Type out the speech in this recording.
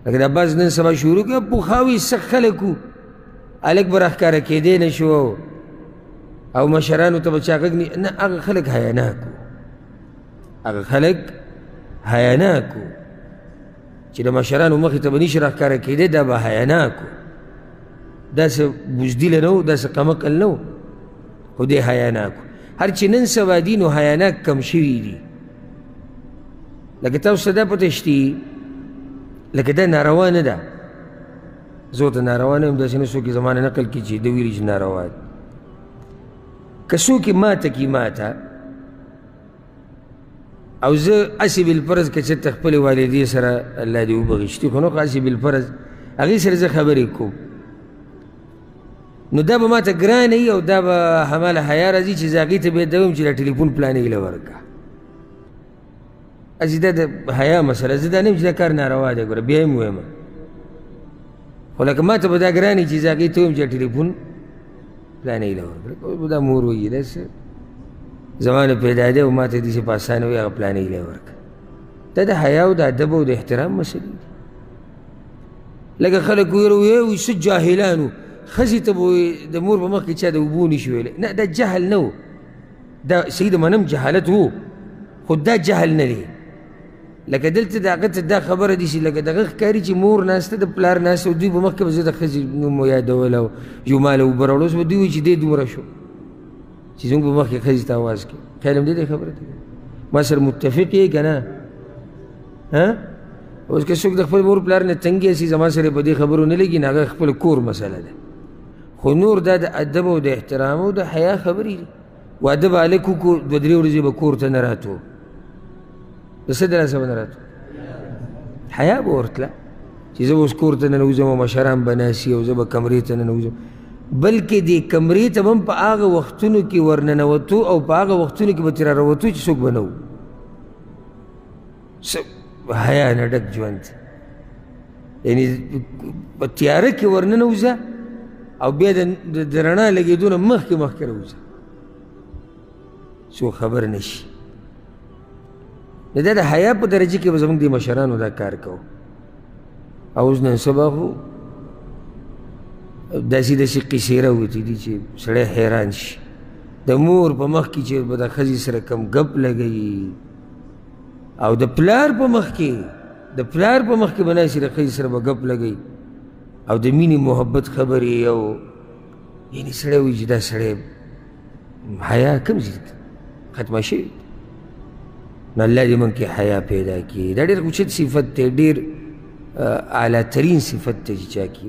لکه دا بعض نن سبا شروع کړي پخوا وي سخت خلک وو هلک به راښکاره کېدی نه شو او مشرانو ته به چا غږ نه هغه خلک حیاناک وو هغه خلک حیاناک وو چې د مشرانو مخې ته به نشي راښکاره کېدی دا به حیاناک وو داسې بزدله نه و داسې قمقل نه و خو دی حیاناک وو هر چې نن سبا دي نو حیاناک کم شوي دي لکه تاسو ته دا پته شتي لکه دا ناروا نه ده زه ورته ناروا نه یم داسې نه څوک یې زما نه نقل کړي چې ده ویلي چې ناروا ده که څوک یې ماته کړي ماته او زه هسې بالفرض که چېرته خپلې والدې سره الله دې وبخښي خو نه خو هسې بالفرض هغې سره زه خبرې کوم نو دا به ماته ګرانه وي او دا به هماله حیا راځي چې زه هغې ته بیا دا ویم چې دا ټلیفون پلانې له ورکړه هسې دا د حیا مسله زه دا نه یم چې دا کار ناروا دی ګوره بیا یې هم ویم خو لکه ماته به دا ګرانه وي چې زه هغې ته ویم چې دا ټلیفون پلانې له ورکړه دا مور وایي داسې زما نه پیدا دی او ماته داسې په اسانه وایي هغه پلانې له ورکړه دا د حیا او د ادب او د احترام مسلې دي لکه خلک وایي څه جاهلان وو ښځې ته به د مور په مخ کې چا د اوبو نشي ویلی نه دا جهل نه و دا صحیح د منم جهالت و خو دا جهل نه دی لکه دلته د هغه ته دا خبره دي چې لکه دغه ښکاري چې مور ناسته د پلار ناسته او دوی په مخ کې به زه د ښځې نوم یادول او یو ماله اوبه راوړل اوس به دوی وایي چې دی دومره شو چې زموږ په مخ کې ښځې ته اواز کوي خیال هم دې خبره ته ما سره متفق یې که نه اوس که څوک د خپل مور پلار نه تنګ شي زما سره په دې خبرو نه لګي نو هغه خپل کور مسله ده خو نور دا د ادب او د احترام او د حیا خبرې دي واده به هلک وکړو دوه درې ورځې به کور ته نه راتو د څه د لاسه به نه راتو حیا به ورتله چې زه به اوس کور ته ننوځم او مشران به ناسي او زه به کمرې ته ننوځم بلکې دې کمرې ته به هم په هغه وختونو کې ورننوتو او په هغه وختونو کې به ترې راوتو چې څوک به نه وو حیا نه ډک ژوند یعنې په تیاره کې ورننوځه او بیا د رڼا لګېدو نه مخکې مخکې راوځه څوک خبر نه شي نو دا د حیا په درجه کې به زموږ د مشرانو دا کار کوو او اوس نن سبا خو داسې داسې قیسې راوتې دي چې سړی حیران شي د مور په مخ کې چې به د ښځې سره کم ګپ لګوي او د پلار په مخ کې به ناسې د ښځې سره به ګپ لګوي او د مینې محبت خبرې او یعنې سړی وایي چې دا سړی حیا کم ځای ختمه شوې نو الله دې موږ کې حیا پیدا کړي دا ډېر اوچت صفت دی ډېر اعلی ترین صفت دی چې چا کې